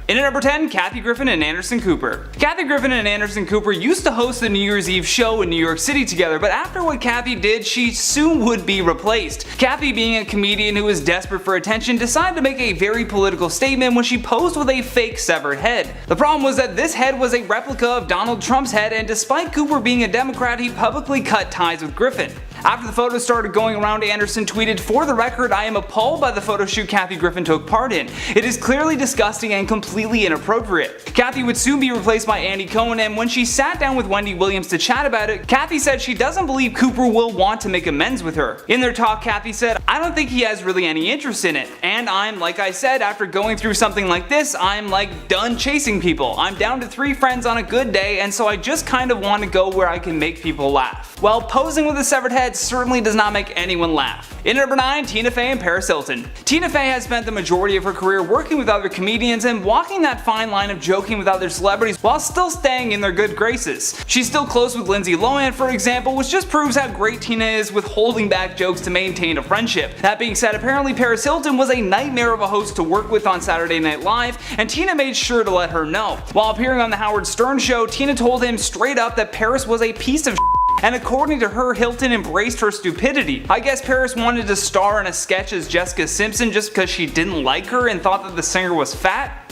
In at number 10, Kathy Griffin and Anderson Cooper. Kathy Griffin and Anderson Cooper used to host the New Year's Eve show in New York City together, but after what Kathy did, she soon would be replaced. Kathy, being a comedian who was desperate for attention, decided to make a very political statement when she posed with a fake severed head. The problem was that this head was a replica of Donald Trump's head, and despite Cooper being a Democrat, he publicly cut ties with Griffin. After the photos started going around, Anderson tweeted, "For the record, I am appalled by the photo shoot Kathy Griffin took part in. It is clearly disgusting and completely inappropriate." Kathy would soon be replaced by Andy Cohen, and when she sat down with Wendy Williams to chat about it, Kathy said she doesn't believe Cooper will want to make amends with her. In their talk, Kathy said, "I don't think he has really any interest in it. And like I said, after going through something like this, I'm done chasing people. I'm down to 3 friends on a good day, and so I just kind of want to go where I can make people laugh." Well, posing with a severed head certainly does not make anyone laugh. In number 9, Tina Fey and Paris Hilton. Tina Fey has spent the majority of her career working with other comedians and walking that fine line of joking with other celebrities while still staying in their good graces. She's still close with Lindsay Lohan, for example, which just proves how great Tina is with holding back jokes to maintain a friendship. That being said, apparently Paris Hilton was a nightmare of a host to work with on Saturday Night Live, and Tina made sure to let her know. While appearing on the Howard Stern show, Tina told him straight up that Paris was a piece of and according to her, Hilton embraced her stupidity. I guess Paris wanted to star in a sketch as Jessica Simpson just because she didn't like her and thought that the singer was fat.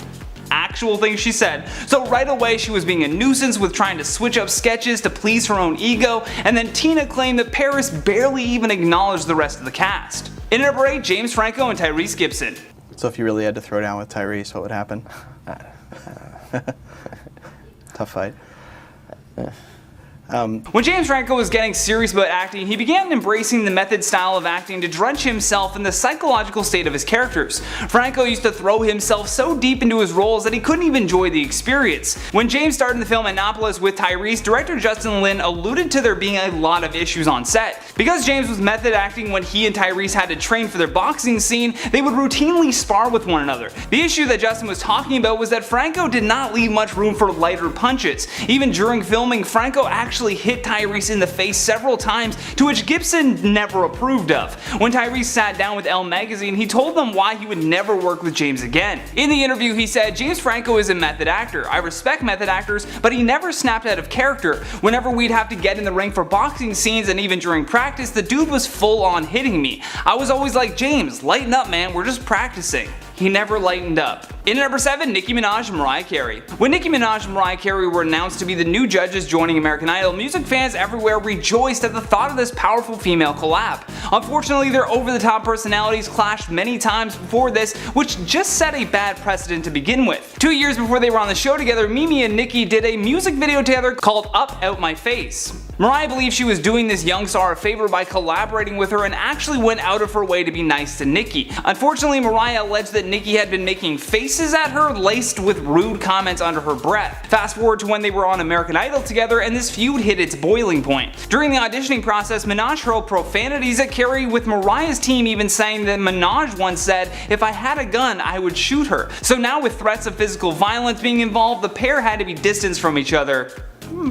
Actual thing she said. So right away she was being a nuisance with trying to switch up sketches to please her own ego, and then Tina claimed that Paris barely even acknowledged the rest of the cast. In at number 8, James Franco and Tyrese Gibson. So if you really had to throw down with Tyrese, what would happen? Tough fight. When James Franco was getting serious about acting, he began embracing the method style of acting to drench himself in the psychological state of his characters. Franco used to throw himself so deep into his roles that he couldn't even enjoy the experience. When James started the film Annapolis with Tyrese, director Justin Lin alluded to there being a lot of issues on set. Because James was method acting when he and Tyrese had to train for their boxing scene, they would routinely spar with one another. The issue that Justin was talking about was that Franco did not leave much room for lighter punches. Even during filming, Franco actually hit Tyrese in the face several times, to which Gibson never approved of. When Tyrese sat down with Elle magazine, he told them why he would never work with James again. In the interview he said, "James Franco is a method actor. I respect method actors, but he never snapped out of character. Whenever we'd have to get in the ring for boxing scenes and even during practice, the dude was full on hitting me. I was always like, James, lighten up man, we're just practicing." He never lightened up. In at number 7, Nicki Minaj and Mariah Carey. When Nicki Minaj and Mariah Carey were announced to be the new judges joining American Idol, music fans everywhere rejoiced at the thought of this powerful female collab. Unfortunately, their over-the-top personalities clashed many times before this, which just set a bad precedent to begin with. 2 years before they were on the show together, Mimi and Nicki did a music video together called Up Out My Face. Mariah believed she was doing this young star a favor by collaborating with her and actually went out of her way to be nice to Nicki. Unfortunately, Mariah alleged that Nicki had been making faces at her laced with rude comments under her breath. Fast forward to when they were on American Idol together and this feud hit its boiling point. During the auditioning process, Minaj hurled profanities at Carey, with Mariah's team even saying that Minaj once said, "If I had a gun, I would shoot her." So now with threats of physical violence being involved, the pair had to be distanced from each other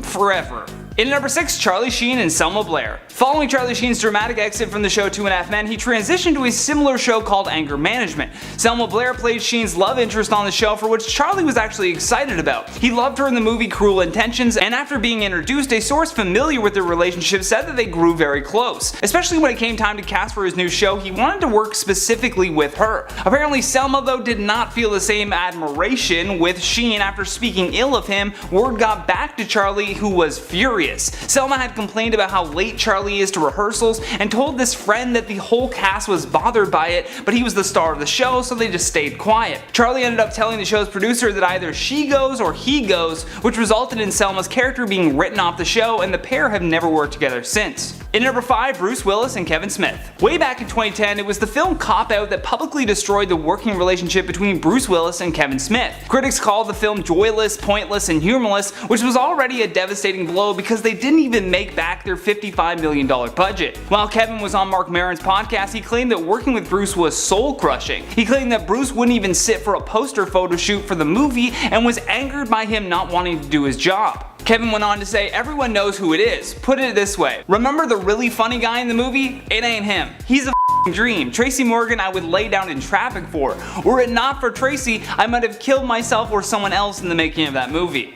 forever. In at number 6, Charlie Sheen and Selma Blair. Following Charlie Sheen's dramatic exit from the show 2.5 Men, he transitioned to a similar show called Anger Management. Selma Blair played Sheen's love interest on the show, for which Charlie was actually excited about. He loved her in the movie Cruel Intentions, and after being introduced, a source familiar with their relationship said that they grew very close. Especially when it came time to cast for his new show, he wanted to work specifically with her. Apparently Selma, though, did not feel the same admiration with Sheen after speaking ill of him. Word got back to Charlie, who was furious. Selma had complained about how late Charlie is to rehearsals and told this friend that the whole cast was bothered by it, but he was the star of the show, so they just stayed quiet. Charlie ended up telling the show's producer that either she goes or he goes, which resulted in Selma's character being written off the show, and the pair have never worked together since. In number 5, Bruce Willis and Kevin Smith. Way back in 2010, it was the film Cop Out that publicly destroyed the working relationship between Bruce Willis and Kevin Smith. Critics called the film joyless, pointless, and humorless, which was already a devastating blow because they didn't even make back their $55 million budget. While Kevin was on Mark Maron's podcast, he claimed that working with Bruce was soul-crushing. He claimed that Bruce wouldn't even sit for a poster photo shoot for the movie and was angered by him not wanting to do his job. Kevin went on to say, "Everyone knows who it is. Put it this way. Remember the really funny guy in the movie? It ain't him. He's a dream. Tracy Morgan I would lay down in traffic for. Were it not for Tracy, I might have killed myself or someone else in the making of that movie.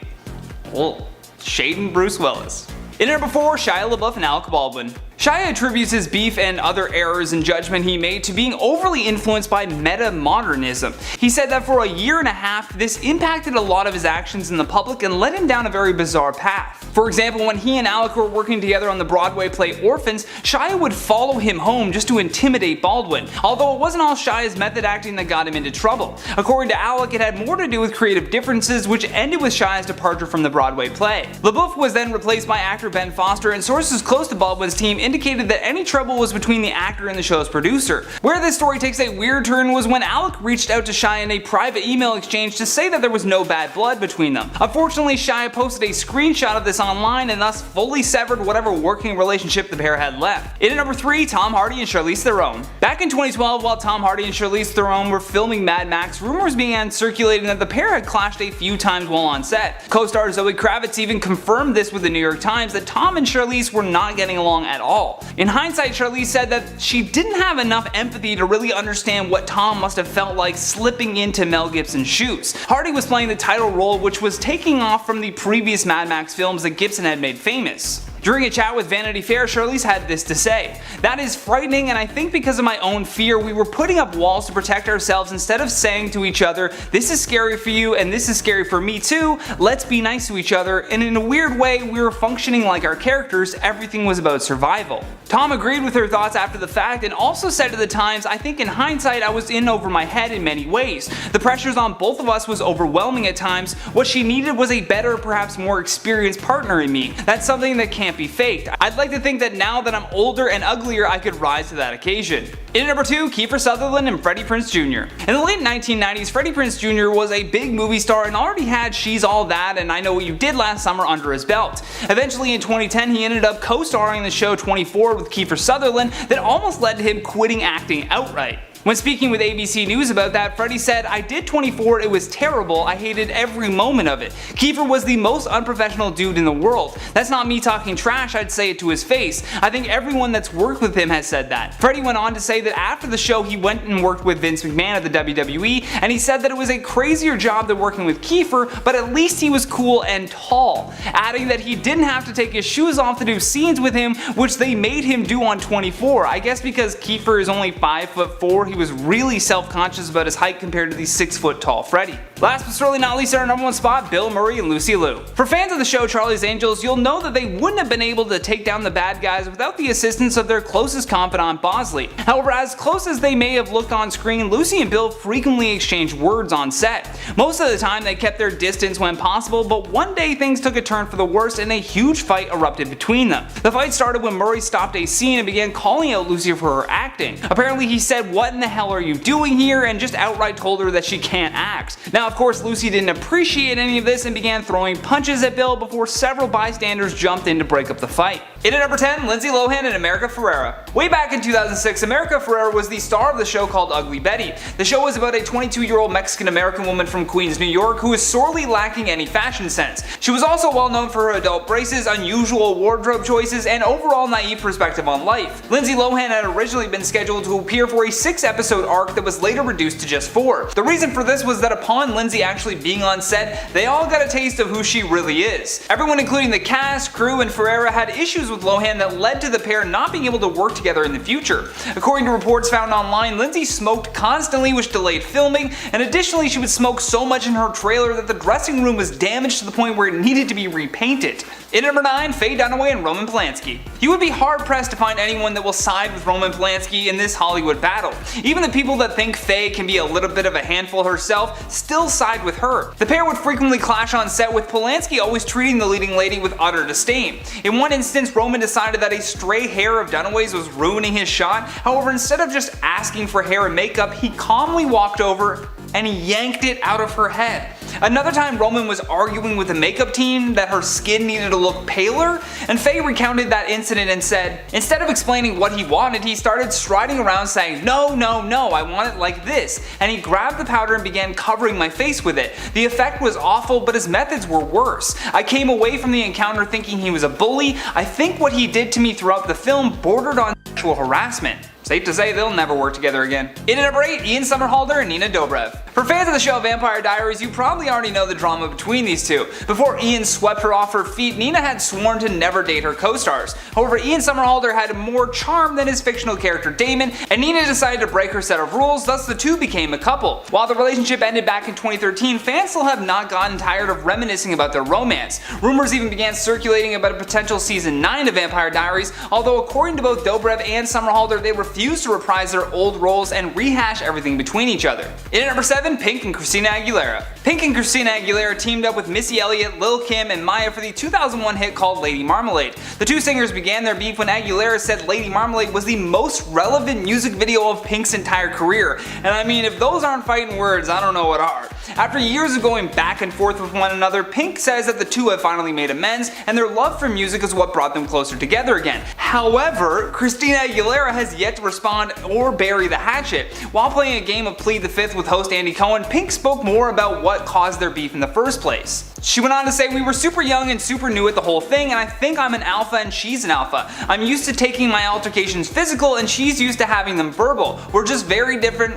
Well, Shaden Bruce Willis. In number 4, Shia LaBeouf and Alec Baldwin. Shia attributes his beef and other errors in judgment he made to being overly influenced by meta-modernism. He said that for a year and a half, this impacted a lot of his actions in the public and led him down a very bizarre path. For example, when he and Alec were working together on the Broadway play Orphans, Shia would follow him home just to intimidate Baldwin, although it wasn't all Shia's method acting that got him into trouble. According to Alec, it had more to do with creative differences, which ended with Shia's departure from the Broadway play. LaBeouf was then replaced by actor Ben Foster, and sources close to Baldwin's team indicated that any trouble was between the actor and the show's producer. Where this story takes a weird turn was when Alec reached out to Shia in a private email exchange to say that there was no bad blood between them. Unfortunately, Shia posted a screenshot of this online and thus fully severed whatever working relationship the pair had left. In at number 3, Tom Hardy and Charlize Theron. Back in 2012, while Tom Hardy and Charlize Theron were filming Mad Max, rumors began circulating that the pair had clashed a few times while on set. Co-star Zoe Kravitz even confirmed this with the New York Times that Tom and Charlize were not getting along at all. In hindsight, Charlize said that she didn't have enough empathy to really understand what Tom must have felt like slipping into Mel Gibson's shoes. Hardy was playing the title role, which was taking off from the previous Mad Max films that Gibson had made famous. During a chat with Vanity Fair, Charlize had this to say: "That is frightening, and I think because of my own fear, we were putting up walls to protect ourselves instead of saying to each other, this is scary for you and this is scary for me too, let's be nice to each other, and in a weird way, we were functioning like our characters, everything was about survival." Tom agreed with her thoughts after the fact and also said to the Times, "I think in hindsight I was in over my head in many ways. The pressures on both of us was overwhelming at times. What she needed was a better, perhaps more experienced partner in me. That's something that can't be faked. I'd like to think that now that I'm older and uglier, I could rise to that occasion." In at number 2, Kiefer Sutherland and Freddie Prinze Jr. In the late 1990s, Freddie Prinze Jr. was a big movie star and already had She's All That and I Know What You Did Last Summer under his belt. Eventually in 2010, he ended up co-starring in the show 24 with Kiefer Sutherland that almost led to him quitting acting outright. When speaking with ABC News about that, Freddie said, "I did 24, it was terrible, I hated every moment of it. Kiefer was the most unprofessional dude in the world. That's not me talking trash, I'd say it to his face. I think everyone that's worked with him has said that." Freddie went on to say that after the show he went and worked with Vince McMahon at the WWE, and he said that it was a crazier job than working with Kiefer, but at least he was cool and tall, adding that he didn't have to take his shoes off to do scenes with him, which they made him do on 24. I guess because Kiefer is only 5'4", he was really self-conscious about his height compared to the 6-foot tall Freddie. Last but certainly not least, our number 1 spot, Bill Murray and Lucy Liu. For fans of the show Charlie's Angels, you'll know that they wouldn't have been able to take down the bad guys without the assistance of their closest confidant Bosley. However, as close as they may have looked on screen, Lucy and Bill frequently exchanged words on set. Most of the time they kept their distance when possible, but one day things took a turn for the worse and a huge fight erupted between them. The fight started when Murray stopped a scene and began calling out Lucy for her acting. Apparently he said, "What in the hell are you doing here?" and just outright told her that she can't act. Now of course Lucy didn't appreciate any of this and began throwing punches at Bill before several bystanders jumped in to break up the fight. In at number 10, Lindsay Lohan and America Ferrera. Way back in 2006, America Ferrera was the star of the show called Ugly Betty. The show was about a 22-year-old Mexican-American woman from Queens, New York who is sorely lacking any fashion sense. She was also well known for her adult braces, unusual wardrobe choices, and overall naive perspective on life. Lindsay Lohan had originally been scheduled to appear for a 6-episode arc that was later reduced to just 4. The reason for this was that upon Lindsay actually being on set, they all got a taste of who she really is. Everyone including the cast, crew, and Ferrera had issues with Lohan that led to the pair not being able to work together in the future. According to reports found online, Lindsay smoked constantly, which delayed filming, and additionally she would smoke so much in her trailer that the dressing room was damaged to the point where it needed to be repainted. In number 9, Faye Dunaway and Roman Polanski. You would be hard pressed to find anyone that will side with Roman Polanski in this Hollywood battle. Even the people that think Faye can be a little bit of a handful herself still side with her. The pair would frequently clash on set, with Polanski always treating the leading lady with utter disdain. In one instance, Roman decided that a stray hair of Dunaway's was ruining his shot. However, instead of just asking for hair and makeup, he calmly walked over and he yanked it out of her head. Another time, Roman was arguing with the makeup team that her skin needed to look paler, and Faye recounted that incident and said, instead of explaining what he wanted, he started striding around saying, "No, no, no, I want it like this," and he grabbed the powder and began covering my face with it. The effect was awful, but his methods were worse. I came away from the encounter thinking he was a bully. I think what he did to me throughout the film bordered on sexual harassment. safe to say they'll never work together again. In at number 8, Ian Somerhalder and Nina Dobrev. For fans of the show Vampire Diaries, you probably already know the drama between these two. Before Ian swept her off her feet, Nina had sworn to never date her co-stars. However, Ian Somerhalder had more charm than his fictional character Damon, and Nina decided to break her set of rules, thus the two became a couple. While the relationship ended back in 2013, fans still have not gotten tired of reminiscing about their romance. Rumors even began circulating about a potential season 9 of Vampire Diaries, although according to both Dobrev and Somerhalder, they refused to reprise their old roles and rehash everything between each other. In at number 7, Pink and Christina Aguilera. Pink and Christina Aguilera teamed up with Missy Elliott, Lil' Kim, and Maya for the 2001 hit called Lady Marmalade. The two singers began their beef when Aguilera said Lady Marmalade was the most relevant music video of Pink's entire career, and I mean, if those aren't fighting words, I don't know what are. After years of going back and forth with one another, Pink says that the two have finally made amends, and their love for music is what brought them closer together again. However, Christina Aguilera has yet to respond or bury the hatchet. While playing a game of Plead the Fifth with host Andy Cohen, Pink spoke more about what caused their beef in the first place. She went on to say, "We were super young and super new at the whole thing, and I think I'm an alpha and she's an alpha. I'm used to taking my altercations physical and she's used to having them verbal. We're just very different,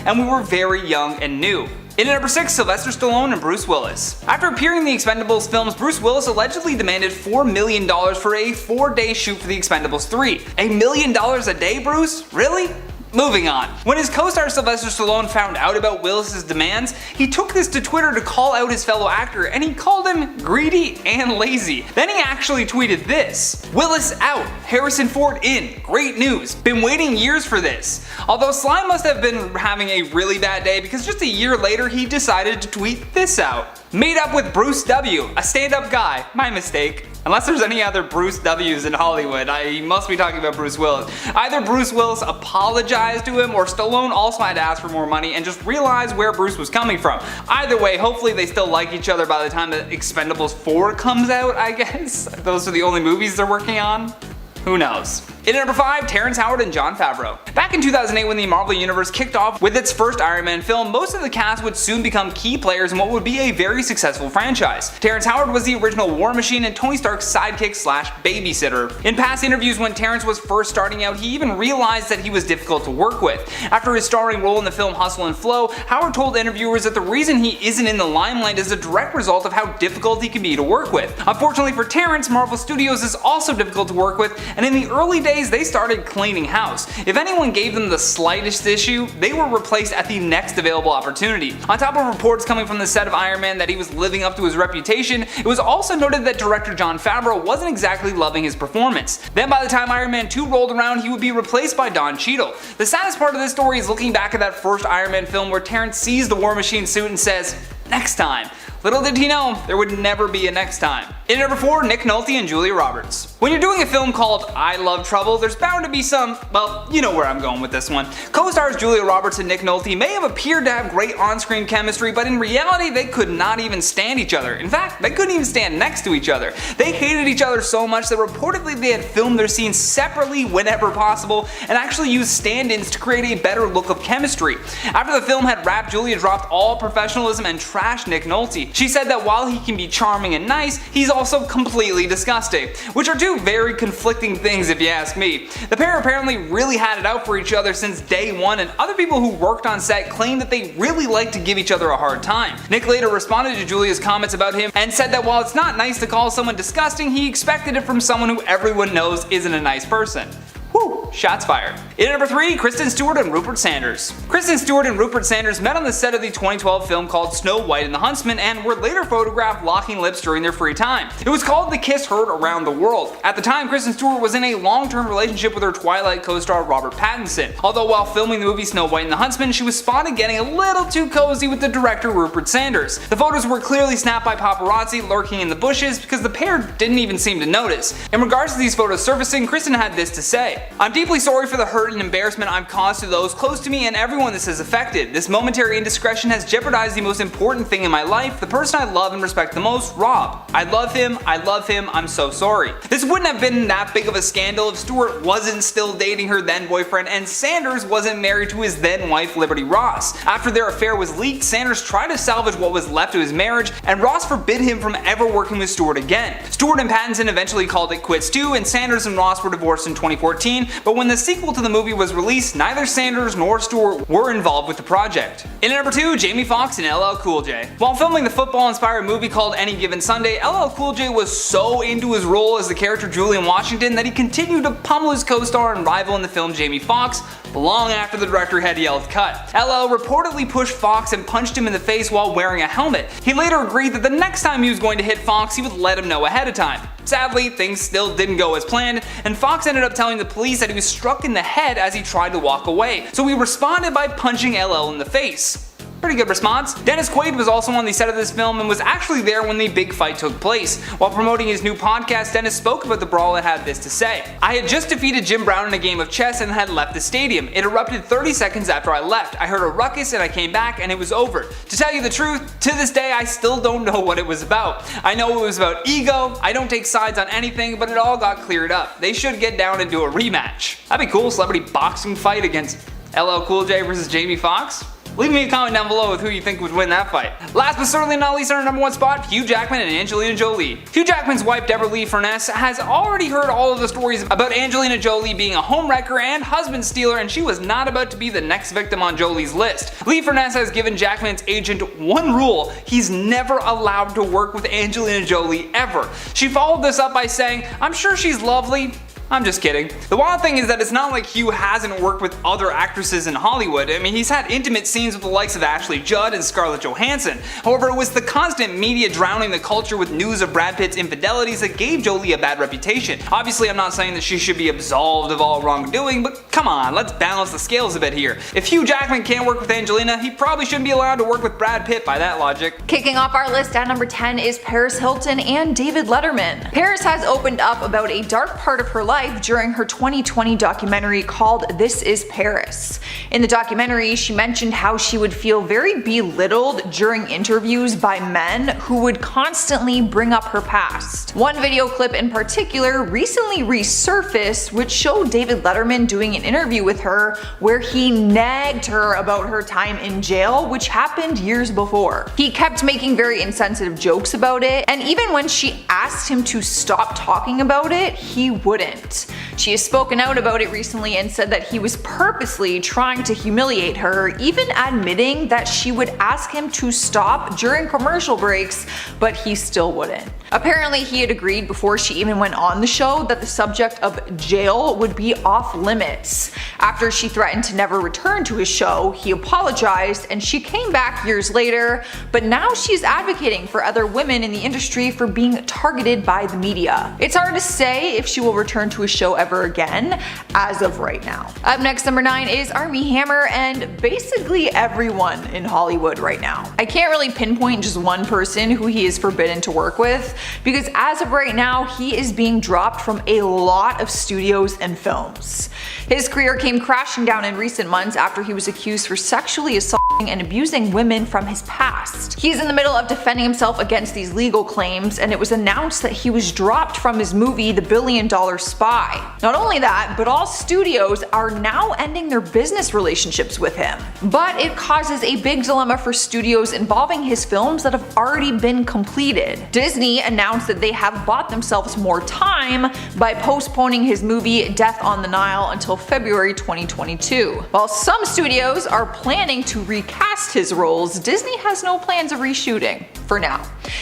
and we were very young and new." In at number 6, Sylvester Stallone and Bruce Willis. After appearing in the Expendables films, Bruce Willis allegedly demanded $4 million for a 4-day shoot for the Expendables 3. $1 million a day, Bruce? Really? Moving on. When his co-star Sylvester Stallone found out about Willis's demands, he took this to Twitter to call out his fellow actor, and he called him greedy and lazy. Then he actually tweeted this: "Willis out, Harrison Ford in, great news, been waiting years for this." Although Sly must have been having a really bad day, because just a year later he decided to tweet this out: "Made up with Bruce W, a stand-up guy, my mistake." Unless there's any other Bruce W's in Hollywood, he must be talking about Bruce Willis. Either Bruce Willis apologized to him, or Stallone also had to ask for more money and just realized where Bruce was coming from. Either way, hopefully they still like each other by the time that Expendables 4 comes out, I guess. Those are the only movies they're working on. Who knows? In at number 5, Terrence Howard and Jon Favreau. Back in 2008, when the Marvel Universe kicked off with its first Iron Man film, most of the cast would soon become key players in what would be a very successful franchise. Terrence Howard was the original War Machine and Tony Stark's sidekick slash babysitter. In past interviews when Terrence was first starting out, he even realized that he was difficult to work with. After his starring role in the film Hustle and Flow, Howard told interviewers that the reason he isn't in the limelight is a direct result of how difficult he can be to work with. Unfortunately for Terrence, Marvel Studios is also difficult to work with, and in the early days they started cleaning house. If anyone gave them the slightest issue, they were replaced at the next available opportunity. On top of reports coming from the set of Iron Man that he was living up to his reputation, it was also noted that director Jon Favreau wasn't exactly loving his performance. Then by the time Iron Man 2 rolled around, he would be replaced by Don Cheadle. The saddest part of this story is looking back at that first Iron Man film where Terrence sees the War Machine suit and says, "Next time." Little did he know, there would never be a next time. In at number 4, Nick Nolte and Julia Roberts. When you're doing a film called I Love Trouble, there's bound to be some, well, you know where I'm going with this one. Co-stars Julia Roberts and Nick Nolte may have appeared to have great on-screen chemistry, but in reality they could not even stand each other. In fact, they couldn't even stand next to each other. They hated each other so much that reportedly they had filmed their scenes separately whenever possible, and actually used stand-ins to create a better look of chemistry. After the film had wrapped, Julia dropped all professionalism and trashed Nick Nolte. She said that while he can be charming and nice, he's also completely disgusting, which are two very conflicting things if you ask me. The pair apparently really had it out for each other since day one, and other people who worked on set claimed that they really liked to give each other a hard time. Nick later responded to Julia's comments about him and said that while it's not nice to call someone disgusting, he expected it from someone who everyone knows isn't a nice person. Whew, shots fired. In at number 3, Kristen Stewart and Rupert Sanders. Kristen Stewart and Rupert Sanders met on the set of the 2012 film called Snow White and the Huntsman and were later photographed locking lips during their free time. It was called The Kiss Heard Around the World. At the time, Kristen Stewart was in a long-term relationship with her Twilight co-star Robert Pattinson, although while filming the movie Snow White and the Huntsman, she was spotted getting a little too cozy with the director Rupert Sanders. The photos were clearly snapped by paparazzi lurking in the bushes because the pair didn't even seem to notice. In regards to these photos surfacing, Kristen had this to say: "I'm deeply sorry for the hurt and embarrassment I've caused to those close to me and everyone this has affected. This momentary indiscretion has jeopardized the most important thing in my life, the person I love and respect the most, Rob. I love him, I'm so sorry." This wouldn't have been that big of a scandal if Stewart wasn't still dating her then boyfriend and Sanders wasn't married to his then wife Liberty Ross. After their affair was leaked, Sanders tried to salvage what was left of his marriage, and Ross forbid him from ever working with Stewart again. Stewart and Pattinson eventually called it quits too, and Sanders and Ross were divorced in 2014, but when the sequel to the movie was released, neither Sanders nor Stewart were involved with the project. In at number 2, Jamie Foxx and LL Cool J. While filming the football-inspired movie called Any Given Sunday, LL Cool J was so into his role as the character Julian Washington that he continued to pummel his co-star and rival in the film Jamie Foxx long after the director had yelled cut. LL reportedly pushed Foxx and punched him in the face while wearing a helmet. He later agreed that the next time he was going to hit Foxx, he would let him know ahead of time. Sadly, things still didn't go as planned, and Foxx ended up telling the police that he was struck in the head as he tried to walk away, so he responded by punching LL in the face. Pretty good response. Dennis Quaid was also on the set of this film and was actually there when the big fight took place. While promoting his new podcast, Dennis spoke about the brawl and had this to say. "I had just defeated Jim Brown in a game of chess and had left the stadium. It erupted 30 seconds after I left. I heard a ruckus and I came back and it was over. To tell you the truth, to this day I still don't know what it was about. I know it was about ego, I don't take sides on anything, but it all got cleared up. They should get down and do a rematch." That'd be cool, celebrity boxing fight against LL Cool J versus Jamie Foxx. Leave me a comment down below with who you think would win that fight. Last but certainly not least, on our number 1 spot, Hugh Jackman and Angelina Jolie. Hugh Jackman's wife Deborah Lee Furness has already heard all of the stories about Angelina Jolie being a homewrecker and husband stealer, and she was not about to be the next victim on Jolie's list. Lee Furness has given Jackman's agent one rule: he's never allowed to work with Angelina Jolie ever. She followed this up by saying, "I'm sure she's lovely. I'm just kidding." The wild thing is that it's not like Hugh hasn't worked with other actresses in Hollywood. I mean, he's had intimate scenes with the likes of Ashley Judd and Scarlett Johansson. However, it was the constant media drowning the culture with news of Brad Pitt's infidelities that gave Jolie a bad reputation. Obviously, I'm not saying that she should be absolved of all wrongdoing, but come on, let's balance the scales a bit here. If Hugh Jackman can't work with Angelina, he probably shouldn't be allowed to work with Brad Pitt by that logic. Kicking off our list at number 10 is Paris Hilton and David Letterman. Paris has opened up about a dark part of her life during her 2020 documentary called This Is Paris. In the documentary, she mentioned how she would feel very belittled during interviews by men who would constantly bring up her past. One video clip in particular recently resurfaced, which showed David Letterman doing an interview with her where he nagged her about her time in jail, which happened years before. He kept making very insensitive jokes about it, and even when she asked him to stop talking about it, he wouldn't. She has spoken out about it recently and said that he was purposely trying to humiliate her, even admitting that she would ask him to stop during commercial breaks, but he still wouldn't. Apparently, he had agreed before she even went on the show that the subject of jail would be off limits. After she threatened to never return to his show, he apologized and she came back years later, but now she's advocating for other women in the industry for being targeted by the media. It's hard to say if she will return to his show ever again, as of right now. Up next, number 9 is Armie Hammer and basically everyone in Hollywood right now. I can't really pinpoint just one person who he is forbidden to work with, because as of right now, he is being dropped from a lot of studios and films. His career came crashing down in recent months after he was accused for sexually assaulting and abusing women from his past. He's in the middle of defending himself against these legal claims, and it was announced that he was dropped from his movie The $1 Billion Spy. Not only that, but all studios are now ending their business relationships with him. But it causes a big dilemma for studios involving his films that have already been completed. Disney announced that they have bought themselves more time by postponing his movie Death on the Nile until February 2022. While some studios are planning to recast his roles, Disney has no plans of reshooting for now.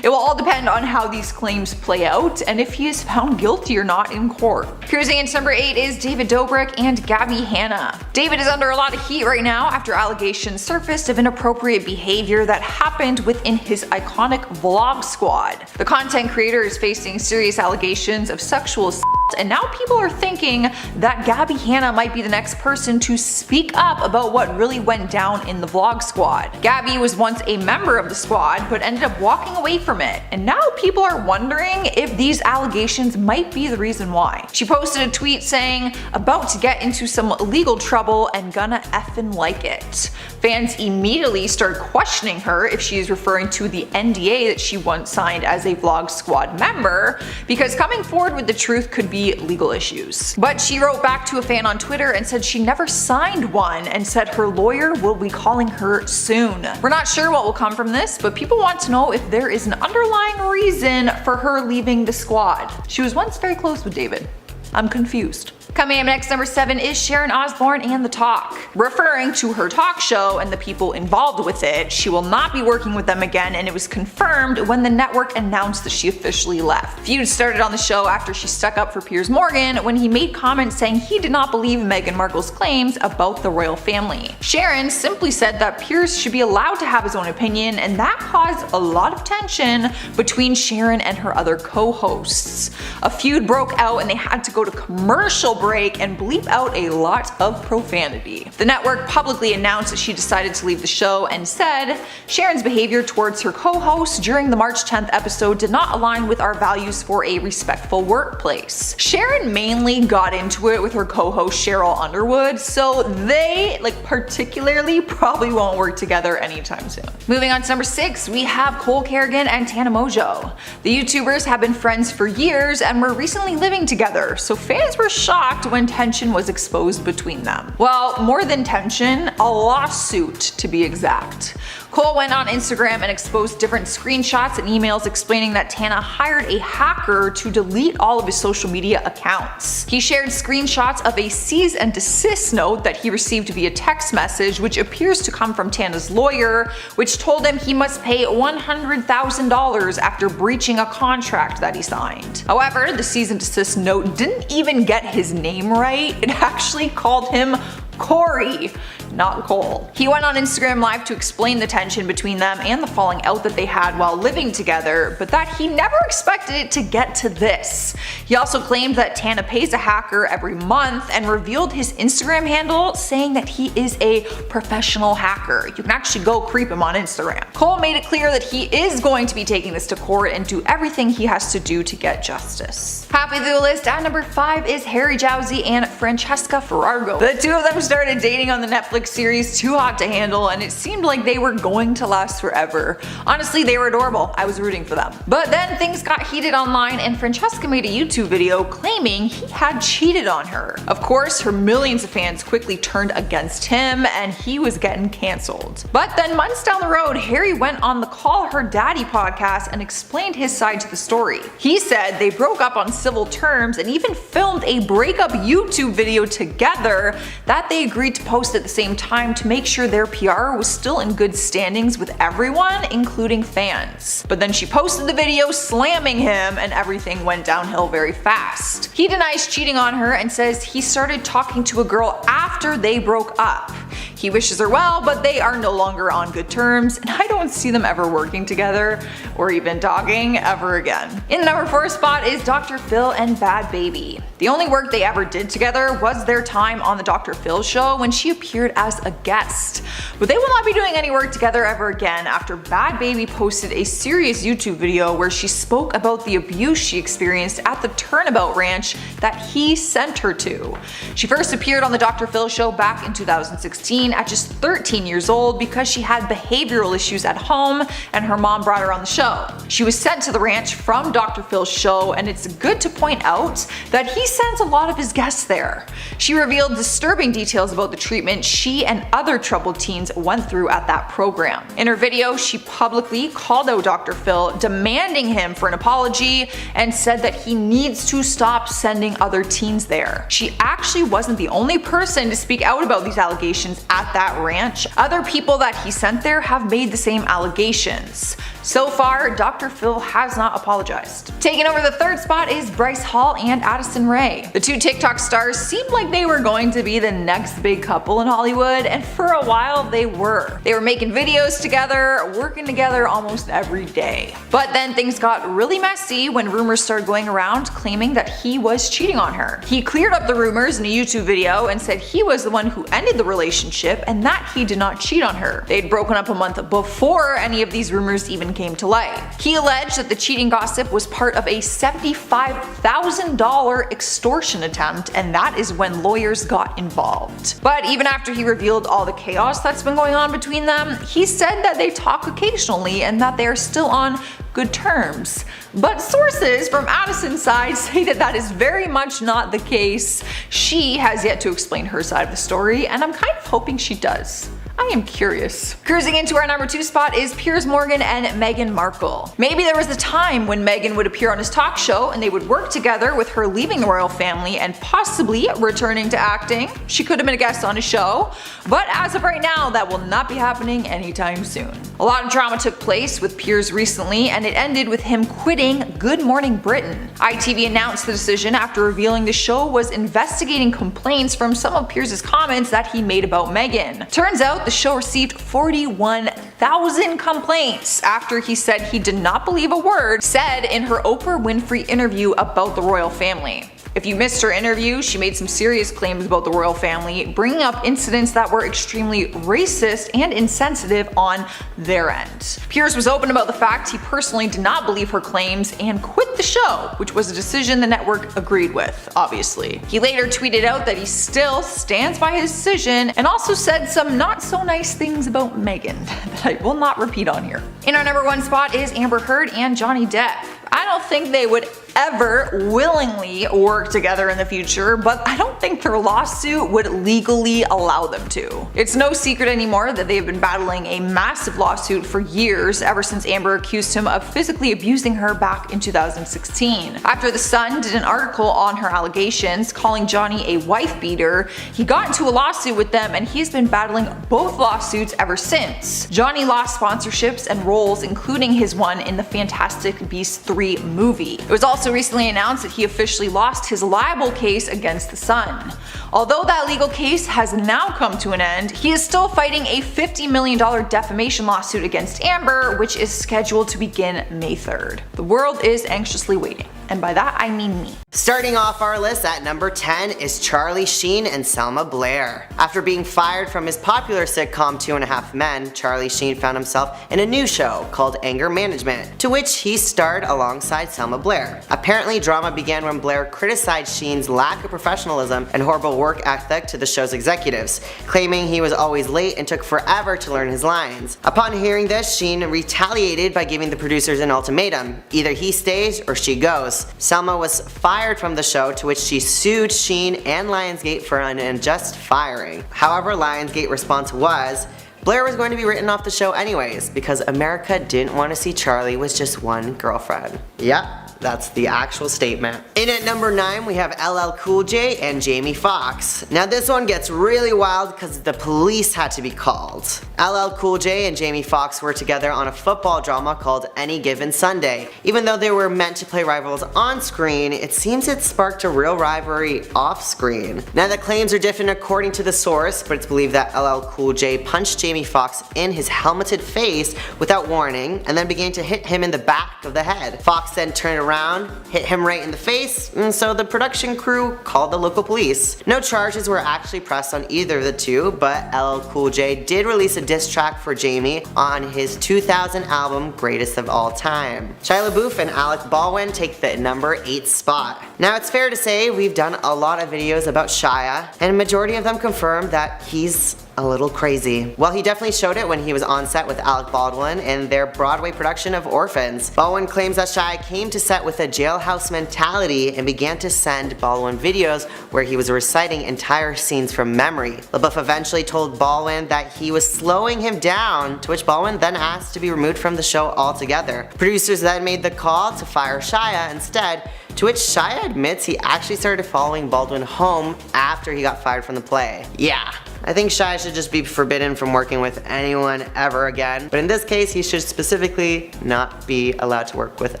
It will all depend on how these claims play out and if he is found guilty or not in court. Cruising into number 8 is David Dobrik and Gabbie Hanna. David is under a lot of heat right now after allegations surfaced of inappropriate behavior that happened within his iconic vlog squad. The content creator is facing serious allegations of sexual assault, and now people are thinking that Gabbie Hanna might be the next person to speak up about what really went down in the vlog squad. Gabbie was once a member of the squad but ended up walking away from it, and now people are wondering if these allegations might be the reason why. She posted a tweet saying, "About to get into some legal trouble and gonna effing like it." Fans immediately start questioning her if she is referring to the NDA that she once signed as a vlog squad member, because coming forward with the truth could be legal issues. But she wrote back to a fan on Twitter and said she never signed one, and said her lawyer will be calling her soon. We're not sure what will come from this, but people want to know if there is an underlying reason for her leaving the squad. She was once very close with David. I'm confused. Coming up next, number 7 is Sharon Osbourne and The Talk. Referring to her talk show and the people involved with it, she will not be working with them again, and it was confirmed when the network announced that she officially left. Feuds started on the show after she stuck up for Piers Morgan when he made comments saying he did not believe Meghan Markle's claims about the royal family. Sharon simply said that Piers should be allowed to have his own opinion, and that caused a lot of tension between Sharon and her other co-hosts. A feud broke out and they had to go to commercial break and bleep out a lot of profanity. The network publicly announced that she decided to leave the show and said, Sharon's behavior towards her co-host during the March 10th episode did not align with our values for a respectful workplace. Sharon mainly got into it with her co-host Cheryl Underwood, so they, particularly, probably won't work together anytime soon. Moving on to number 6, we have Cole Kerrigan and Tana Mojo. The YouTubers have been friends for years and were recently living together, so fans were shocked when tension was exposed between them. Well, more than tension, a lawsuit to be exact. Cole went on Instagram and exposed different screenshots and emails explaining that Tana hired a hacker to delete all of his social media accounts. He shared screenshots of a cease and desist note that he received via text message, which appears to come from Tana's lawyer, which told him he must pay $100,000 after breaching a contract that he signed. However, the cease and desist note didn't even get his name right. It actually called him Corey, not Cole. He went on Instagram Live to explain the tension between them and the falling out that they had while living together, but that he never expected it to get to this. He also claimed that Tana pays a hacker every month and revealed his Instagram handle, saying that he is a professional hacker. You can actually go creep him on Instagram. Cole made it clear that he is going to be taking this to court and do everything he has to do to get justice. Halfway through the list, at number 5 is Harry Jowsey and Francesca Ferraro. The two of them started dating on the Netflix series Too Hot to Handle, and it seemed like they were going to last forever. Honestly, they were adorable. I was rooting for them. But then things got heated online and Francesca made a YouTube video claiming he had cheated on her. Of course, her millions of fans quickly turned against him and he was getting cancelled. But then months down the road, Harry went on the Call Her Daddy podcast and explained his side to the story. He said they broke up on civil terms and even filmed a breakup YouTube video together that they agreed to post at the same time to make sure their PR was still in good standings with everyone, including fans. But then she posted the video slamming him and everything went downhill very fast. He denies cheating on her and says he started talking to a girl after they broke up. He wishes her well, but they are no longer on good terms, and I don't see them ever working together or even talking ever again. In the number 4 spot is Dr. Phil and Bad Baby. The only work they ever did together was their time on the Dr. Phil show when she appeared as a guest. But they will not be doing any work together ever again after Bad Baby posted a serious YouTube video where she spoke about the abuse she experienced at the Turnabout Ranch that he sent her to. She first appeared on the Dr. Phil show back in 2016 at just 13 years old because she had behavioral issues at home and her mom brought her on the show. She was sent to the ranch from Dr. Phil's show, and it's good to point out that he sends a lot of his guests there. She revealed disturbing details about the treatment she and other troubled teens went through at that program. In her video, she publicly called out Dr. Phil, demanding him for an apology, and said that he needs to stop sending other teens there. She actually wasn't the only person to speak out about these allegations at that ranch. Other people that he sent there have made the same allegations. So far, Dr. Phil has not apologized. Taking over the 3rd spot is Bryce Hall and Addison Rae. The two TikTok stars seemed like they were going to be the next big couple in Hollywood, and for a while they were. They were making videos together, working together almost every day. But then things got really messy when rumors started going around claiming that he was cheating on her. He cleared up the rumors in a YouTube video and said he was the one who ended the relationship and that he did not cheat on her. They'd broken up a month before any of these rumors even came to light. He alleged that the cheating gossip was part of a $75,000 extortion attempt, and that is when lawyers got involved. But even after he revealed all the chaos that's been going on between them, he said that they talk occasionally and that they are still on good terms. But sources from Addison's side say that that is very much not the case. She has yet to explain her side of the story, and I'm kind of hoping she does. I I am curious. Cruising into our number 2 spot is Piers Morgan and Meghan Markle. Maybe there was a time when Meghan would appear on his talk show and they would work together, with her leaving the royal family and possibly returning to acting. She could have been a guest on his show, but as of right now, that will not be happening anytime soon. A lot of drama took place with Piers recently, and it ended with him quitting Good Morning Britain. ITV announced the decision after revealing the show was investigating complaints from some of Piers' comments that he made about Meghan. Turns out the show received 41,000 complaints after he said he did not believe a word said in her Oprah Winfrey interview about the royal family. If you missed her interview, she made some serious claims about the royal family, bringing up incidents that were extremely racist and insensitive on their end. Piers was open about the fact he personally did not believe her claims and quit the show, which was a decision the network agreed with, obviously. He later tweeted out that he still stands by his decision and also said some not so nice things about Meghan that I will not repeat on here. In our number 1 spot is Amber Heard and Johnny Depp. I don't think they would ever willingly work together in the future, but I don't think their lawsuit would legally allow them to. It's no secret anymore that they have been battling a massive lawsuit for years, ever since Amber accused him of physically abusing her back in 2016. After The Sun did an article on her allegations, calling Johnny a wife beater, he got into a lawsuit with them, and he's been battling both lawsuits ever since. Johnny lost sponsorships and roles, including his one in the Fantastic Beasts 3 movie. It was also recently announced that he officially lost his libel case against The Sun. Although that legal case has now come to an end, he is still fighting a $50 million defamation lawsuit against Amber, which is scheduled to begin May 3rd. The world is anxiously waiting, and by that I mean me. Starting off our list at number 10 is Charlie Sheen and Selma Blair. After being fired from his popular sitcom 2.5 Men, Charlie Sheen found himself in a new show called Anger Management, to which he starred alongside Selma Blair. Apparently, drama began when Blair criticized Sheen's lack of professionalism and horrible work ethic to the show's executives, claiming he was always late and took forever to learn his lines. Upon hearing this, Sheen retaliated by giving the producers an ultimatum: either he stays or she goes. Selma was fired from the show, to which she sued Sheen and Lionsgate for an unjust firing. However, Lionsgate's response was, Blair was going to be written off the show anyways, because America didn't want to see Charlie with just one girlfriend. Yep. That's the actual statement. In at number 9, we have LL Cool J and Jamie Foxx. Now this one gets really wild because the police had to be called. LL Cool J and Jamie Foxx were together on a football drama called Any Given Sunday. Even though they were meant to play rivals on screen, it seems it sparked a real rivalry off screen. Now the claims are different according to the source, but it's believed that LL Cool J punched Jamie Foxx in his helmeted face without warning and then began to hit him in the back of the head. Foxx then turned around, hit him right in the face, and so the production crew called the local police. No charges were actually pressed on either of the two, but LL Cool J did release a diss track for Jamie on his 2000 album Greatest of All Time. Shia LaBeouf and Alec Baldwin take the number 8 spot. Now it's fair to say we've done a lot of videos about Shia, and a majority of them confirm that he's a little crazy. Well, he definitely showed it when he was on set with Alec Baldwin in their Broadway production of Orphans. Baldwin claims that Shia came to set with a jailhouse mentality and began to send Baldwin videos where he was reciting entire scenes from memory. LaBeouf eventually told Baldwin that he was slowing him down, to which Baldwin then asked to be removed from the show altogether. Producers then made the call to fire Shia instead, to which Shia admits he actually started following Baldwin home after he got fired from the play. Yeah. I think Shia should just be forbidden from working with anyone ever again, but in this case he should specifically not be allowed to work with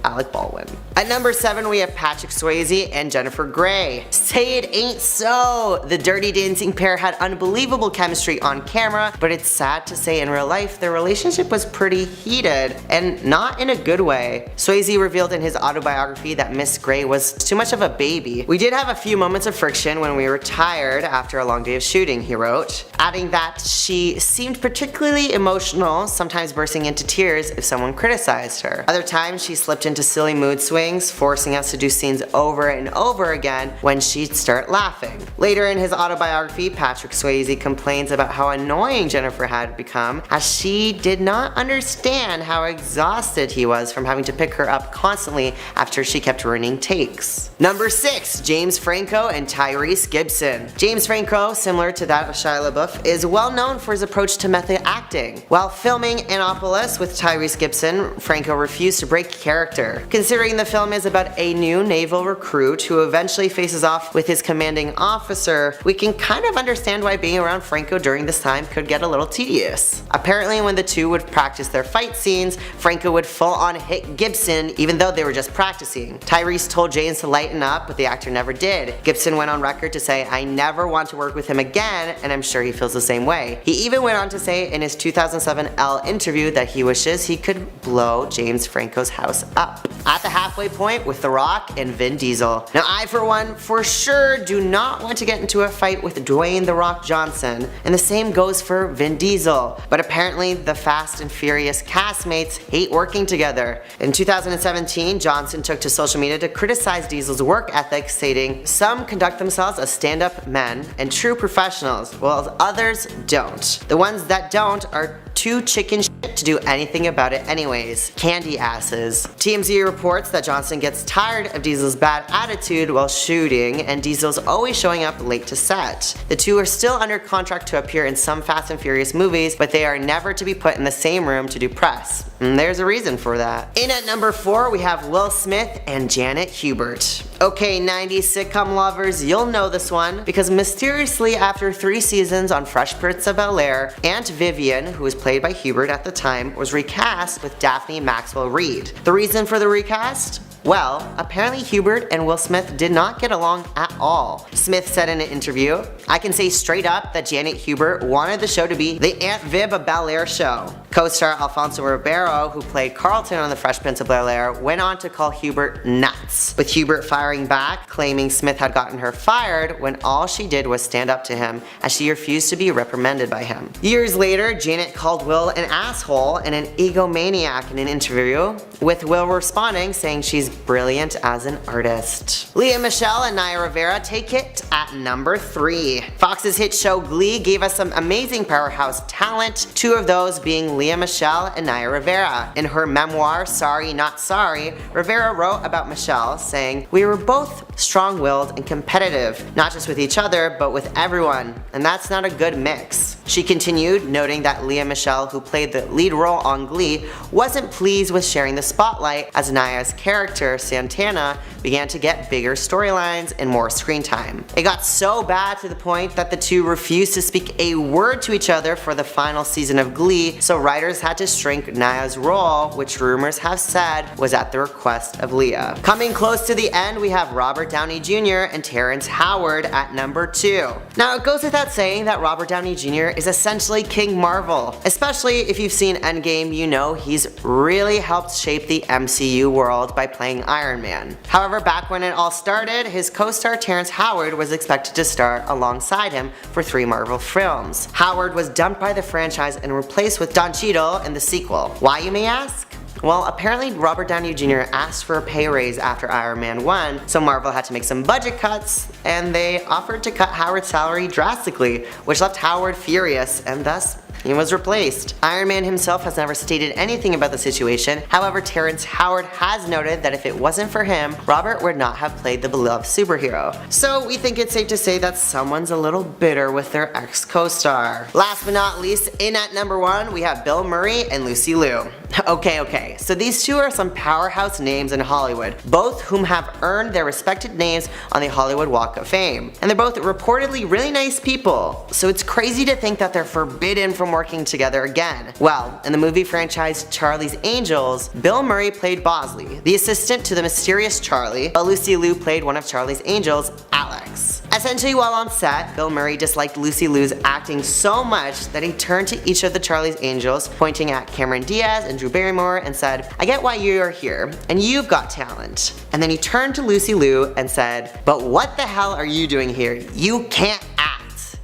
Alec Baldwin. At number 7 we have Patrick Swayze and Jennifer Grey. Say it ain't so! The Dirty Dancing pair had unbelievable chemistry on camera, but it's sad to say in real life their relationship was pretty heated, and not in a good way. Swayze revealed in his autobiography that Miss Grey was too much of a baby. We did have a few moments of friction when we were tired after a long day of shooting, he wrote, adding that she seemed particularly emotional, sometimes bursting into tears if someone criticized her. Other times she slipped into silly mood swings, forcing us to do scenes over and over again when she'd start laughing. Later in his autobiography, Patrick Swayze complains about how annoying Jennifer had become, as she did not understand how exhausted he was from having to pick her up constantly after she kept ruining takes. Number 6, James Franco and Tyrese Gibson. James Franco, similar to that of Shia Shia LaBeouf is well known for his approach to method acting. While filming Annapolis with Tyrese Gibson, Franco refused to break character. Considering the film is about a new naval recruit who eventually faces off with his commanding officer, we can kind of understand why being around Franco during this time could get a little tedious. Apparently when the two would practice their fight scenes, Franco would full on hit Gibson even though they were just practicing. Tyrese told James to lighten up, but the actor never did. Gibson went on record to say, "I never want to work with him again," and I'm sure he feels the same way. He even went on to say in his 2007 Elle interview that he wishes he could blow James Franco's house up. At the halfway point with The Rock and Vin Diesel. Now I for one, for sure do not want to get into a fight with Dwayne The Rock Johnson, and the same goes for Vin Diesel, but apparently the Fast and Furious castmates hate working together. In 2017, Johnson took to social media to criticize Diesel's work ethic, stating, "Some conduct themselves as stand-up men and true professionals, while others don't. The ones that don't are too chicken shit to do anything about it anyways. Candy asses." TMZ reports that Johnson gets tired of Diesel's bad attitude while shooting, and Diesel's always showing up late to set. The two are still under contract to appear in some Fast and Furious movies, but they are never to be put in the same room to do press. And there's a reason for that. In at number 4, we have Will Smith and Janet Hubert. Okay, 90s sitcom lovers, you'll know this one, because mysteriously after 3 seasons on Fresh Prince of Bel-Air, Aunt Vivian, who was played by Hubert at the time, was recast with Daphne Maxwell Reid. The reason for the recast? Well, apparently Hubert and Will Smith did not get along at all. Smith said in an interview, "I can say straight up that Janet Hubert wanted the show to be the Aunt Viv of Bel-Air show." Co-star Alfonso Ribeiro, who played Carlton on The Fresh Prince of Bel-Air, went on to call Hubert nuts, with Hubert firing back, claiming Smith had gotten her fired when all she did was stand up to him, as she refused to be reprimanded by him. Years later, Janet called Will an asshole and an egomaniac in an interview, with Will responding saying she's brilliant as an artist. Lea Michele and Naya Rivera take it at number 3. Fox's hit show Glee gave us some amazing powerhouse talent, 2 of those being Lea Michele and Naya Rivera. In her memoir, Sorry Not Sorry, Rivera wrote about Michele, saying, "We were both strong-willed and competitive, not just with each other, but with everyone, and that's not a good mix." She continued, noting that Lea Michele, who played the lead role on Glee, wasn't pleased with sharing the spotlight as Naya's character, Santana, began to get bigger storylines and more screen time. It got so bad to the point that the two refused to speak a word to each other for the final season of Glee, so writers had to shrink Naya's role, which rumors have said was at the request of Lea. Coming close to the end, we have Robert Downey Jr. and Terrence Howard at number 2. Now it goes without saying that Robert Downey Jr. is essentially King Marvel. Especially if you've seen Endgame, you know he's really helped shape the MCU world by playing Iron Man. However, back when it all started, his co-star Terrence Howard was expected to star alongside him for 3 Marvel films. Howard was dumped by the franchise and replaced with Don Cheadle in the sequel. Why, you may ask? Well, apparently Robert Downey Jr. asked for a pay raise after Iron Man 1, so Marvel had to make some budget cuts, and they offered to cut Howard's salary drastically, which left Howard furious, and thus he was replaced. Iron Man himself has never stated anything about the situation. However, Terrence Howard has noted that if it wasn't for him, Robert would not have played the beloved superhero. So we think it's safe to say that someone's a little bitter with their ex-co-star. Last but not least, in at number 1, we have Bill Murray and Lucy Liu. Okay, so these two are some powerhouse names in Hollywood, both whom have earned their respected names on the Hollywood Walk of Fame. And they're both reportedly really nice people, so it's crazy to think that they're forbidden from working together again. Well, in the movie franchise Charlie's Angels, Bill Murray played Bosley, the assistant to the mysterious Charlie, while Lucy Liu played one of Charlie's angels, Alex. Essentially, while on set, Bill Murray disliked Lucy Liu's acting so much that he turned to each of the Charlie's Angels, pointing at Cameron Diaz and Drew Barrymore, and said, "I get why you're here, and you've got talent." And then he turned to Lucy Liu and said, "But what the hell are you doing here? You can't act."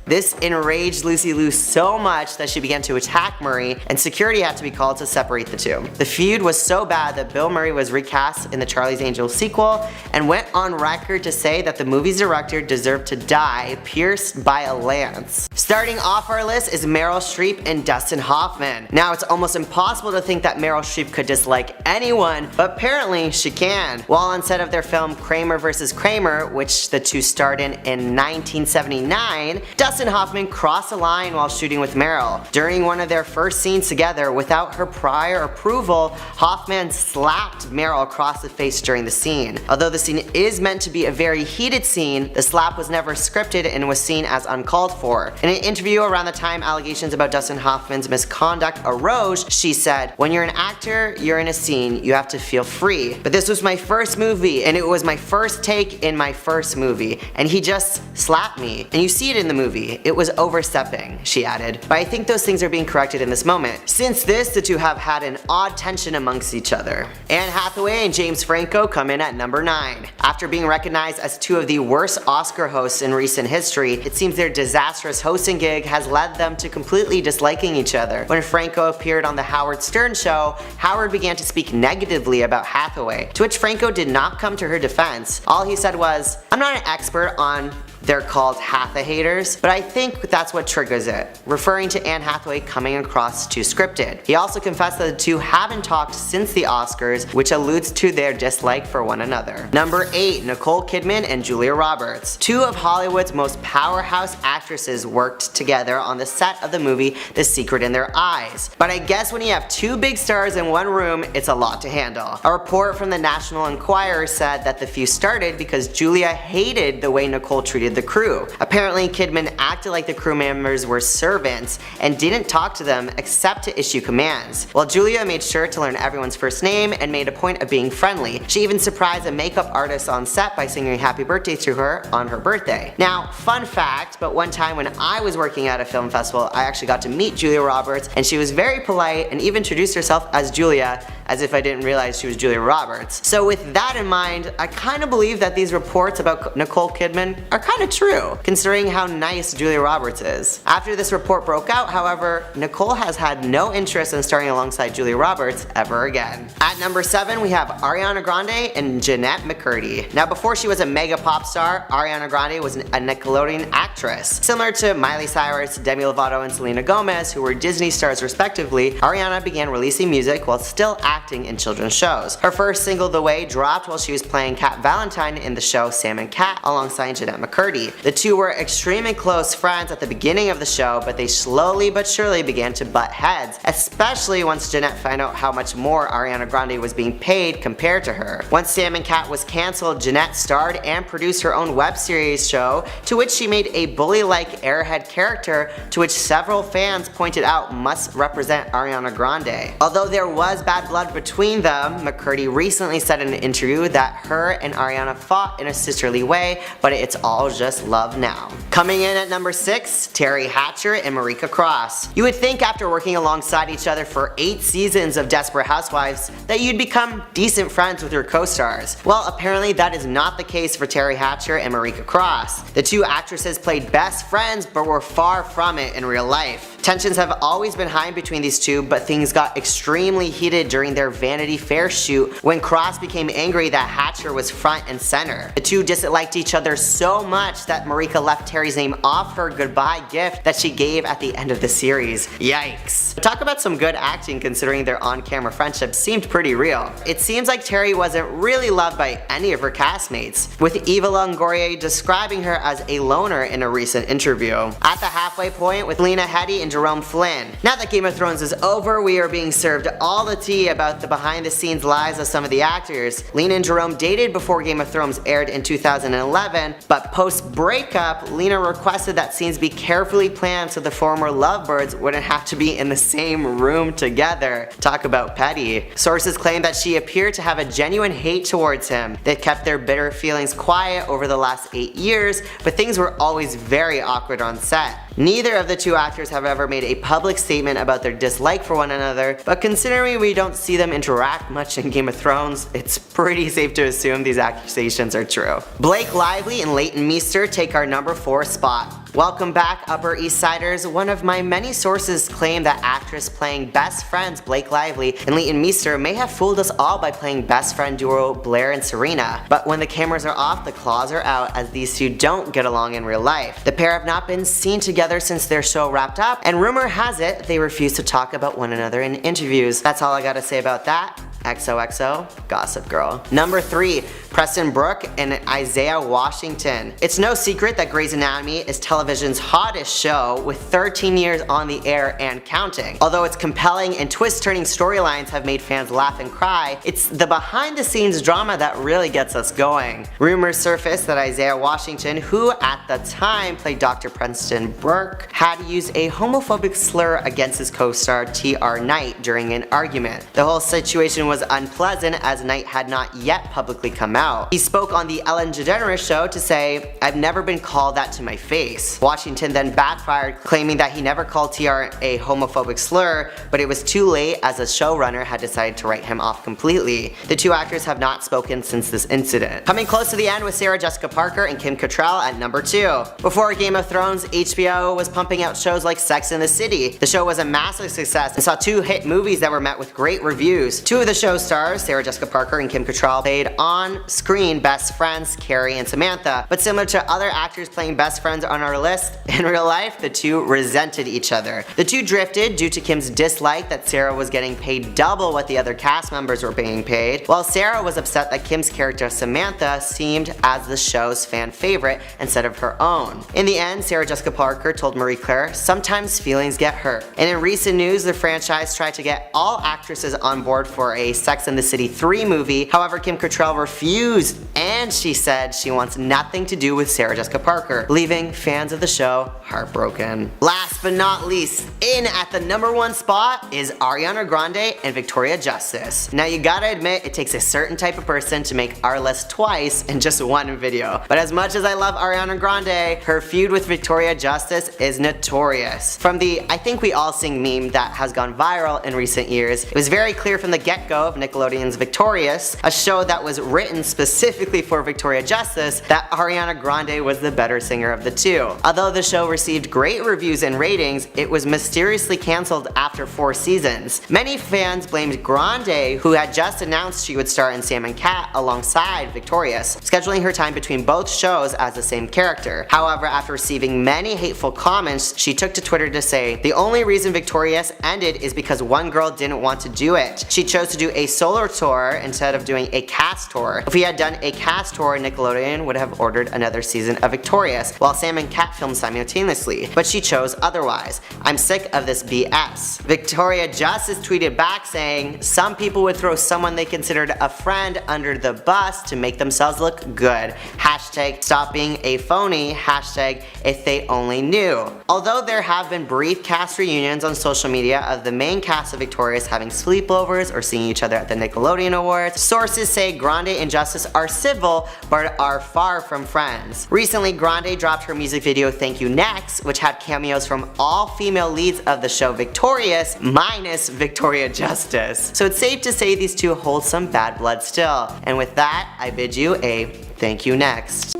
This enraged Lucy Liu so much that she began to attack Murray, and security had to be called to separate the two. The feud was so bad that Bill Murray was recast in the Charlie's Angels sequel and went on record to say that the movie's director deserved to die pierced by a lance. Starting off our list is Meryl Streep and Dustin Hoffman. Now it's almost impossible to think that Meryl Streep could dislike anyone, but apparently she can. While on set of their film Kramer vs. Kramer, which the two starred in 1979, Dustin Dustin Hoffman crossed a line while shooting with Meryl. During one of their first scenes together, without her prior approval, Hoffman slapped Meryl across the face during the scene. Although the scene is meant to be a very heated scene, the slap was never scripted and was seen as uncalled for. In an interview around the time allegations about Dustin Hoffman's misconduct arose, she said, "When you're an actor, you're in a scene, you have to feel free. But this was my first movie, and it was my first take in my first movie, and he just slapped me. And you see it in the movie. It was overstepping," she added. But I think those things are being corrected in this moment. Since this, the two have had an odd tension amongst each other. Anne Hathaway and James Franco come in at number 9. After being recognized as two of the worst Oscar hosts in recent history, it seems their disastrous hosting gig has led them to completely disliking each other. When Franco appeared on the Howard Stern show, Howard began to speak negatively about Hathaway, to which Franco did not come to her defense. All he said was, "I'm not an expert on they're called Hatha-haters, but I think that's what triggers it," referring to Anne Hathaway coming across too scripted. He also confessed that the two haven't talked since the Oscars, which alludes to their dislike for one another. Number 8, Nicole Kidman and Julia Roberts. Two of Hollywood's most powerhouse actresses worked together on the set of the movie The Secret in Their Eyes. But I guess when you have two big stars in one room, it's a lot to handle. A report from the National Enquirer said that the feud started because Julia hated the way Nicole treated the crew. Apparently, Kidman acted like the crew members were servants and didn't talk to them except to issue commands, while Julia made sure to learn everyone's first name and made a point of being friendly. She even surprised a makeup artist on set by singing happy birthday to her on her birthday. Now, fun fact, but one time when I was working at a film festival, I actually got to meet Julia Roberts, and she was very polite and even introduced herself as Julia, as if I didn't realize she was Julia Roberts. So with that in mind, I kinda believe that these reports about Nicole Kidman are kinda true, considering how nice Julia Roberts is. After this report broke out, however, Nicole has had no interest in starring alongside Julia Roberts ever again. At number 7, we have Ariana Grande and Jennette McCurdy. Now, before she was a mega pop star, Ariana Grande was a Nickelodeon actress. Similar to Miley Cyrus, Demi Lovato, and Selena Gomez, who were Disney stars respectively, Ariana began releasing music while still acting in children's shows. Her first single, The Way, dropped while she was playing Cat Valentine in the show Sam and Cat alongside Jennette McCurdy. The two were extremely close friends at the beginning of the show, but they slowly but surely began to butt heads, especially once Jennette found out how much more Ariana Grande was being paid compared to her. Once Sam and Cat was cancelled, Jennette starred and produced her own web series show, to which she made a bully-like airhead character, to which several fans pointed out must represent Ariana Grande. Although there was bad blood between them, McCurdy recently said in an interview that her and Ariana fought in a sisterly way, but it's all just love now. Coming in at number 6, Terry Hatcher and Marika Cross. You would think after working alongside each other for 8 seasons of Desperate Housewives that you'd become decent friends with your co-stars. Well, apparently that is not the case for Terry Hatcher and Marika Cross. The two actresses played best friends but were far from it in real life. Tensions have always been high between these two, but things got extremely heated during their Vanity Fair shoot when Cross became angry that Hatcher was front and center. The two disliked each other so much that Marika left Terry's name off her goodbye gift that she gave at the end of the series. Yikes. Talk about some good acting considering their on-camera friendship seemed pretty real. It seems like Terry wasn't really loved by any of her castmates, with Eva Longoria describing her as a loner in a recent interview. At the halfway point with Lena, Headey, and Jerome Flynn. Now that Game of Thrones is over, we are being served all the tea about the behind-the-scenes lives of some of the actors. Lena and Jerome dated before Game of Thrones aired in 2011, but post-breakup, Lena requested that scenes be carefully planned so the former lovebirds wouldn't have to be in the same room together. Talk about petty. Sources claim that she appeared to have a genuine hate towards him. They kept their bitter feelings quiet over the last 8 years, but things were always very awkward on set. Neither of the two actors have ever made a public statement about their dislike for one another, but considering we don't see them interact much in Game of Thrones, it's pretty safe to assume these accusations are true. Blake Lively and Leighton Meester take our number 4 spot. Welcome back, Upper East Siders. One of my many sources claim that actress playing best friends Blake Lively and Leighton Meester may have fooled us all by playing best friend duo Blair and Serena. But when the cameras are off, the claws are out, as these two don't get along in real life. The pair have not been seen together since their show wrapped up, and rumor has it they refuse to talk about one another in interviews. That's all I gotta say about that. XOXO, Gossip Girl. Number 3, Preston Brooke and Isaiah Washington. It's no secret that Grey's Anatomy is television's hottest show with 13 years on the air and counting. Although its compelling and twist-turning storylines have made fans laugh and cry, it's the behind-the-scenes drama that really gets us going. Rumors surfaced that Isaiah Washington, who at the time played Dr. Preston Brooke, had used a homophobic slur against his co-star T.R. Knight during an argument. The whole situation was unpleasant as Knight had not yet publicly come out. He spoke on the Ellen DeGeneres show to say, "I've never been called that to my face." Washington then backfired, claiming that he never called TR a homophobic slur, but it was too late as a showrunner had decided to write him off completely. The two actors have not spoken since this incident. Coming close to the end with Sarah Jessica Parker and Kim Cattrall at number 2. Before Game of Thrones, HBO was pumping out shows like Sex and the City. The show was a massive success and saw 2 hit movies that were met with great reviews. 2 of the show's stars, Sarah Jessica Parker and Kim Cattrall, played on-screen best friends Carrie and Samantha, but similar to other actors playing best friends on our list, in real life the two resented each other. The two drifted due to Kim's dislike that Sarah was getting paid double what the other cast members were being paid, while Sarah was upset that Kim's character Samantha seemed as the show's fan favorite instead of her own. In the end, Sarah Jessica Parker told Marie Claire, "Sometimes feelings get hurt." And in recent news, the franchise tried to get all actresses on board for a Sex and the City 3 movie. However, Kim Cattrall refused, and she said she wants nothing to do with Sarah Jessica Parker, leaving fans of the show heartbroken. Last but not least, in at the number 1 spot is Ariana Grande and Victoria Justice. Now you gotta admit, it takes a certain type of person to make our list twice in just one video. But as much as I love Ariana Grande, her feud with Victoria Justice is notorious. From the "I think we all sing" meme that has gone viral in recent years, it was very clear from the get-go of Nickelodeon's Victorious, a show that was written specifically for Victoria Justice, that Ariana Grande was the better singer of the two. Although the show received great reviews and ratings, it was mysteriously cancelled after 4 seasons. Many fans blamed Grande, who had just announced she would star in Sam and Cat alongside Victorious, scheduling her time between both shows as the same character. However, after receiving many hateful comments, she took to Twitter to say, "The only reason Victorious ended is because one girl didn't want to do it. She chose to do a solo tour instead of doing a cast tour. If we had done a cast tour, Nickelodeon would have ordered another season of Victorious, while Sam and Cat filmed simultaneously, but she chose otherwise. I'm sick of this BS." Victoria Justice tweeted back saying, "Some people would throw someone they considered a friend under the bus to make themselves look good. Hashtag stop being a phony. Hashtag if they only knew." Although there have been brief cast reunions on social media of the main cast of Victorious having sleepovers or seeing each other at the Nickelodeon Awards, sources say Grande and Justice are civil but are far from friends. Recently, Grande dropped her music video Thank You Next, which had cameos from all female leads of the show Victorious, minus Victoria Justice. So it's safe to say these two hold some bad blood still. And with that, I bid you a thank you next.